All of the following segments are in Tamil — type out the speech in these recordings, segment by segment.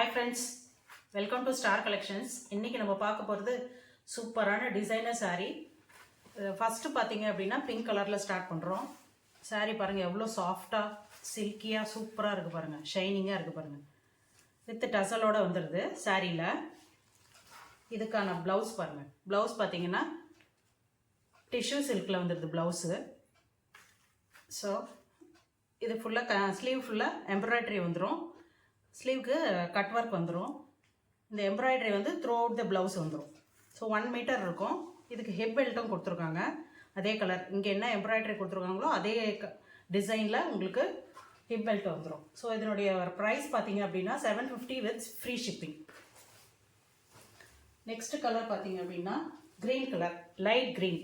Hi friends, welcome to star collections. இன்றைக்கி நம்ம பார்க்க போகிறது சூப்பரான டிசைனர் saree. ஃபஸ்ட்டு பார்த்தீங்க அப்படின்னா பிங்க் கலரில் ஸ்டார்ட் பண்ணுறோம். saree பாருங்கள் எவ்வளோ சாஃப்டாக சில்கியாக சூப்பராக இருக்குது பாருங்கள், ஷைனிங்காக இருக்குது பாருங்கள். வித் டசலோடு வந்துடுது சாரியில். இதுக்கான ப்ளவுஸ் பாருங்கள், ப்ளவுஸ் பார்த்தீங்கன்னா டிஷ்யூ சில்கில் வந்துடுது ப்ளவுஸு. ஸோ இது ஃபுல்லாக ஸ்லீவ் ஃபுல்லாக எம்ப்ராய்டரி வந்துடும். ஸ்லீவுக்கு கட் ஒர்க் வந்துடும். இந்த எம்ப்ராய்டரி வந்து த்ரூ அவுட் த ப்ளவுஸ் வந்துடும். ஸோ 1 மீட்டர் இருக்கும். இதுக்கு ஹிப் பெல்ட்டும் கொடுத்துருக்காங்க. அதே கலர் இங்கே என்ன எம்ப்ராய்டரி கொடுத்துருக்காங்களோ அதே டிசைனில் உங்களுக்கு ஹிப் பெல்ட் வந்துடும். ஸோ இதனுடைய ப்ரைஸ் பார்த்தீங்க அப்படின்னா 750 with free shipping. Next colour பார்த்தீங்க அப்படின்னா green colour, light green.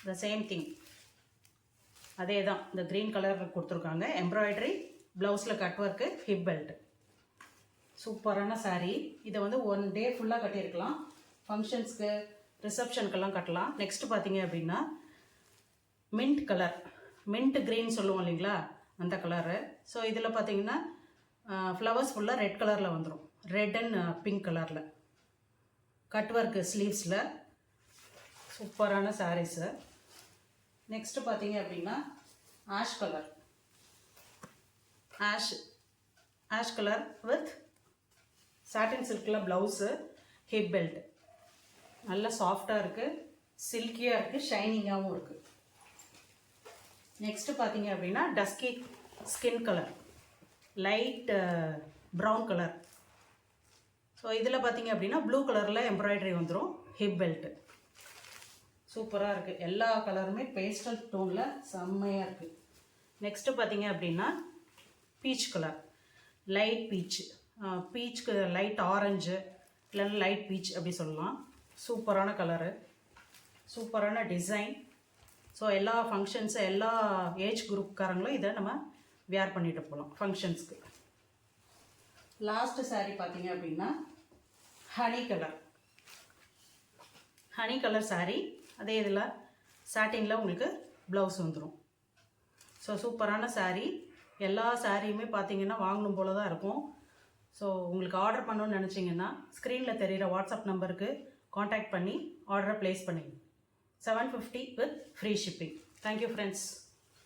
The same thing, அதே தான். இந்த க்ரீன் கலர் கொடுத்துருக்காங்க. எம்ப்ராய்டரி, ப்ளவுஸில் கட் ஒர்க்கு, ஹிப் பெல்ட். சூப்பரான saree. இதை வந்து 1 டே ஃபுல்லாக கட்டியிருக்கலாம். ஃபங்க்ஷன்ஸ்க்கு, ரிசப்ஷனுக்கெல்லாம் கட்டலாம். நெக்ஸ்ட் பார்த்தீங்க அப்படின்னா மின்ட் கலர், மின்ட் க்ரீன் சொல்லுவோம் இல்லைங்களா, அந்த கலரு. ஸோ இதில் பார்த்தீங்கன்னா ஃப்ளவர்ஸ் ஃபுல்லாக ரெட் கலரில் வந்துடும். ரெட் அண்ட் பிங்க் கலரில் கட் ஒர்க்கு ஸ்லீவ்ஸில். சூப்பரான சாரீஸு. நெக்ஸ்ட்டு பார்த்தீங்க அப்படின்னா ash colour, ash colour with satin சில்கில் ப்ளவுஸு, ஹிப் பெல்ட். நல்லா சாஃப்டாக இருக்குது, சில்கியாக இருக்குது, ஷைனிங்காகவும் இருக்குது. நெக்ஸ்ட்டு பார்த்தீங்க அப்படின்னா dusky skin colour, light brown colour. So இதில் பார்த்தீங்க அப்படின்னா ப்ளூ கலரில் எம்ப்ராய்டரி வந்துடும், ஹிப் பெல்ட்டு. சூப்பராக இருக்குது. எல்லா கலருமே பேஸ்டல் டோனில் செம்மையாக இருக்குது. நெக்ஸ்ட்டு பார்த்தீங்க அப்படின்னா பீச் கலர், லைட் பீச், பீச்சுக்கு லைட் ஆரஞ்சு இல்லைன்னா லைட் பீச் அப்படி சொல்லலாம். சூப்பரான கலரு, சூப்பரான டிசைன். ஸோ எல்லா ஃபங்க்ஷன்ஸு, எல்லா ஏஜ் குரூப்காரங்களும் இதை நம்ம வியர் பண்ணிட்டு போகலாம் ஃபங்க்ஷன்ஸ்க்கு. லாஸ்ட்டு saree பார்த்தீங்க அப்படின்னா honey colour, honey colour saree. அதே இதில் சாட்டினில் உங்களுக்கு ப்ளவுஸ் வந்துடும். ஸோ சூப்பரான saree. எல்லா சாரியுமே பார்த்தீங்கன்னா வாங்கணும் போல தான் இருக்கும். ஸோ உங்களுக்கு ஆர்டர் பண்ணணும்னு நினச்சிங்கன்னா ஸ்க்ரீனில் தெரிகிற வாட்ஸ்அப் நம்பருக்கு காண்டாக்ட் பண்ணி ஆர்டரை ப்ளேஸ் பண்ணிங்க. 750 with free shipping. Thank you friends.